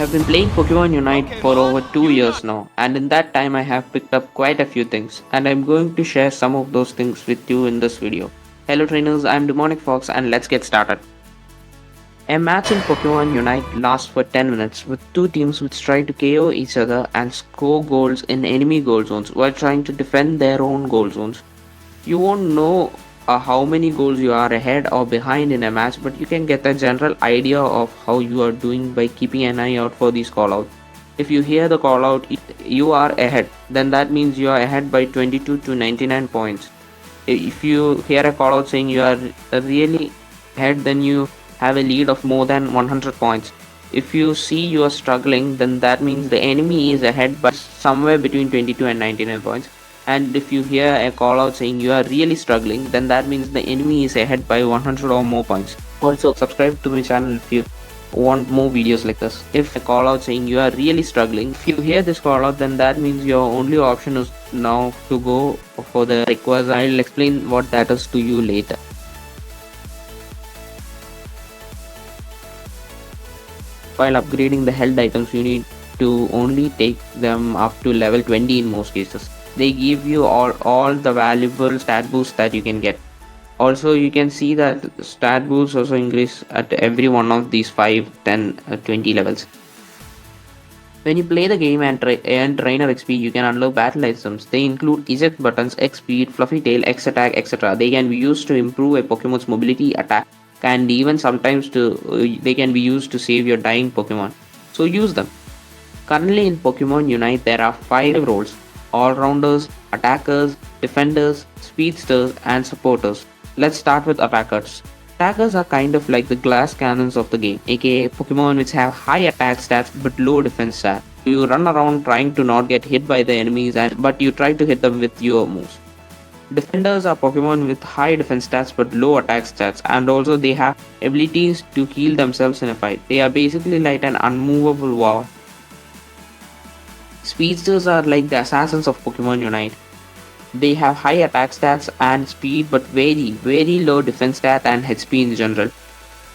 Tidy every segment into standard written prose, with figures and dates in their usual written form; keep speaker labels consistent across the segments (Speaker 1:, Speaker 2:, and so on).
Speaker 1: have been playing Pokemon Unite for over 2 years now, and in that time I have picked up quite a few things, and I'm going to share some of those things with you in this video. Hello trainers, I'm Demonic Fox and let's get started. A match in Pokemon Unite lasts for 10 minutes with two teams which try to KO each other and score goals in enemy goal zones while trying to defend their own goal zones. You won't know how many goals you are ahead or behind in a match, but you can get a general idea of how you are doing by keeping an eye out for these callouts. If you hear the callout, you are ahead, then that means you are ahead by 22 to 99 points. If you hear a callout saying you are really ahead, then you have a lead of more than 100 points. If you see you are struggling, then that means the enemy is ahead by somewhere between 22 and 99 points. And if you hear a call out saying you are really struggling, then that means the enemy is ahead by 100 or more points. Also, subscribe to my channel if you want more videos like this. If a call out saying you are really struggling, if you hear this call out, then that means your only option is now to go for the request. I'll explain what that is to you later. While upgrading the held items, you need to only take them up to level 20 in most cases. They give you all the valuable stat boosts that you can get. Also, you can see that stat boosts also increase at every one of these 5, 10, 20 levels. When you play the game and earn trainer XP, you can unlock battle items. They include eject buttons, X speed, fluffy tail, X attack, etc. They can be used to improve a Pokemon's mobility, attack, and even sometimes they can be used to save your dying Pokemon. So use them. Currently in Pokemon Unite, there are 5 roles: all-rounders, attackers, defenders, speedsters, and supporters. Let's start with attackers. Attackers are kind of like the glass cannons of the game, aka Pokemon which have high attack stats but low defense stats. You run around trying to not get hit by the enemies, but you try to hit them with your moves. Defenders are Pokemon with high defense stats but low attack stats, and also they have abilities to heal themselves in a fight. They are basically like an unmovable wall. Speedsters are like the assassins of Pokemon Unite. They have high attack stats and speed but very low defense stat and HP in general.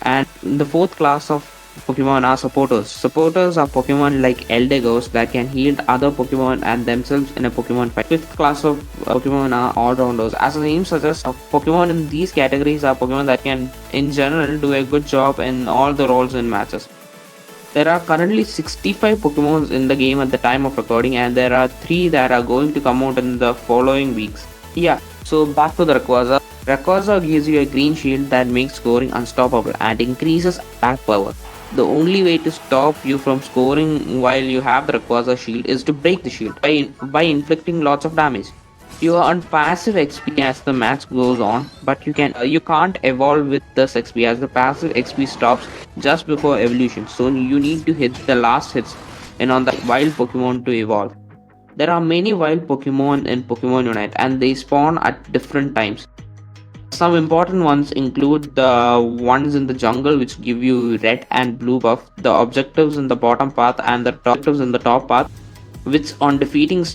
Speaker 1: And the fourth class of Pokemon are supporters. Supporters are Pokemon like 𝐸𝐴 that can heal other Pokemon and themselves in a Pokemon fight. Fifth class of Pokemon are all-rounders. As the name suggests, Pokemon in these categories are Pokemon that can in general do a good job in all the roles in matches. There are currently 65 Pokemons in the game at the time of recording, and there are 3 that are going to come out in the following weeks. Yeah, so back to the Rayquaza. Rayquaza gives you a green shield that makes scoring unstoppable and increases attack power. The only way to stop you from scoring while you have the Rayquaza shield is to break the shield by inflicting lots of damage. You earn passive XP as the match goes on, but you can't evolve with this XP as the passive XP stops just before evolution. So you need to hit the last hits and on the wild Pokemon to evolve. There are many wild Pokemon in Pokemon Unite and they spawn at different times. Some important ones include the ones in the jungle which give you red and blue buff, the objectives in the bottom path and the objectives in the top path, which on defeating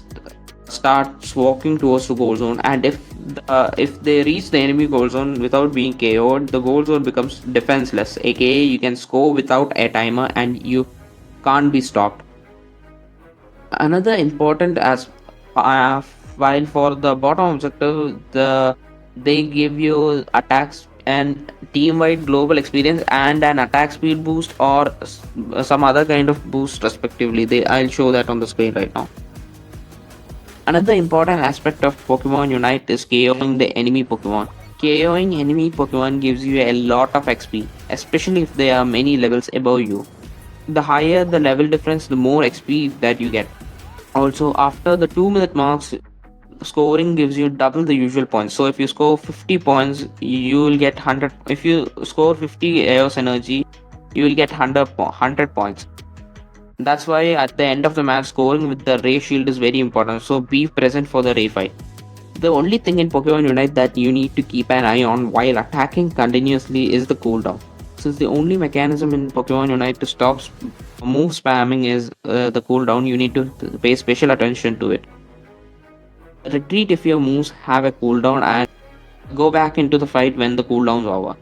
Speaker 1: starts walking towards the goal zone, and if they reach the enemy goal zone without being KO'd, the goal zone becomes defenseless, aka you can score without a timer and you can't be stopped. Another important as while for the bottom objective, they give you attacks and team-wide global experience and an attack speed boost or some other kind of boost respectively. I'll show that on the screen right now. Another important aspect of Pokemon Unite is KOing the enemy Pokemon. KOing enemy Pokemon gives you a lot of XP, especially if they are many levels above you. The higher the level difference, the more XP that you get. Also, after the 2-minute marks, scoring gives you double the usual points. So if you score 50 points, you will get 100. If you score 50 Eos energy, you will get 100 points. That's why at the end of the match, scoring with the Ray Shield is very important, so be present for the Ray fight. The only thing in Pokemon Unite that you need to keep an eye on while attacking continuously is the cooldown. Since the only mechanism in Pokemon Unite to stop move spamming is the cooldown, you need to pay special attention to it. Retreat if your moves have a cooldown and go back into the fight when the cooldown is over.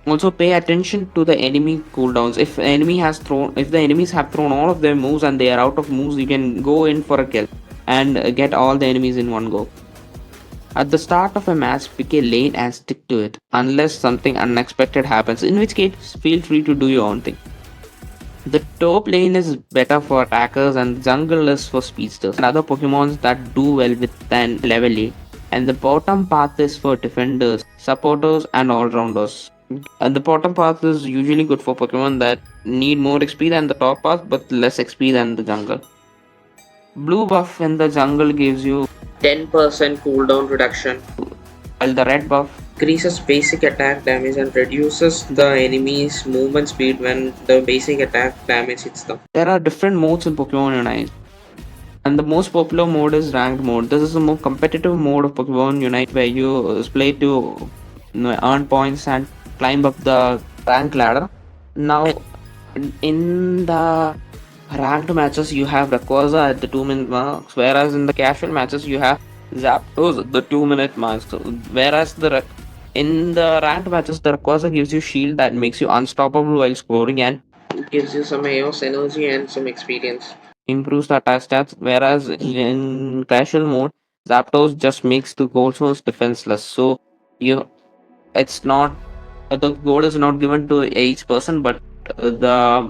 Speaker 1: Also pay attention to the enemy cooldowns. If the enemies have thrown all of their moves and they are out of moves, you can go in for a kill and get all the enemies in one go. At the start of a match, pick a lane and stick to it, unless something unexpected happens, in which case feel free to do your own thing. The top lane is better for attackers and jungle is for speedsters and other Pokemons that do well with an level 8. And the bottom path is for defenders, supporters and all-rounders. And the bottom path is usually good for Pokemon that need more XP than the top path but less XP than the jungle. Blue buff in the jungle gives you 10% cooldown reduction, while the red buff increases basic attack damage and reduces the enemy's movement speed when the basic attack damage hits them. There are different modes in Pokemon Unite, and the most popular mode is ranked mode. This is the more competitive mode of Pokemon Unite where you play to earn points and climb up the rank ladder. Now, in the ranked matches, you have Rayquaza at the 2-minute marks, whereas in the casual matches, you have Zapdos at the 2-minute marks. So, whereas in the ranked matches, the Rayquaza gives you shield that makes you unstoppable while scoring and it gives you some AOS energy and some experience. Improves the attack stats, whereas in casual mode, Zapdos just makes the goal source defenseless. So you, it's not the goal is not given to each person, but the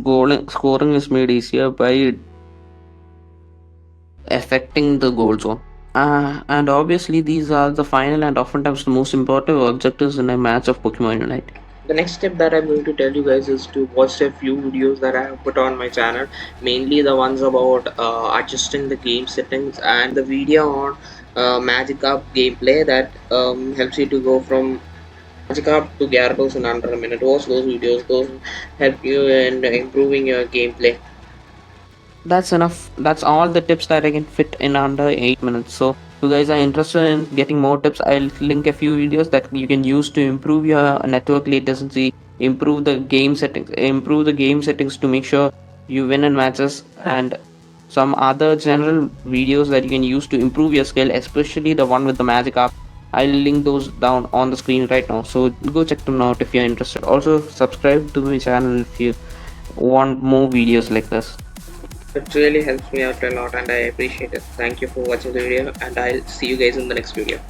Speaker 1: goal scoring is made easier by affecting the goal zone. And obviously, these are the final and oftentimes the most important objectives in a match of Pokemon Unite. The next step that I'm going to tell you guys is to watch a few videos that I have put on my channel, mainly the ones about adjusting the game settings and the video on Magikarp gameplay that helps you to go from Magikarp to Gyarados in under a minute. Watch those videos; those help you in improving your gameplay. That's enough. That's all the tips that I can fit in under 8 minutes. So, if you guys are interested in getting more tips, I'll link a few videos that you can use to improve your network latency, improve the game settings to make sure you win in matches, and some other general videos that you can use to improve your skill, especially the one with the magic up. I'll link those down on the screen right now. So go check them out if you're interested. Also, subscribe to my channel if you want more videos like this. It really helps me out a lot and I appreciate it. Thank you for watching the video and I'll see you guys in the next video.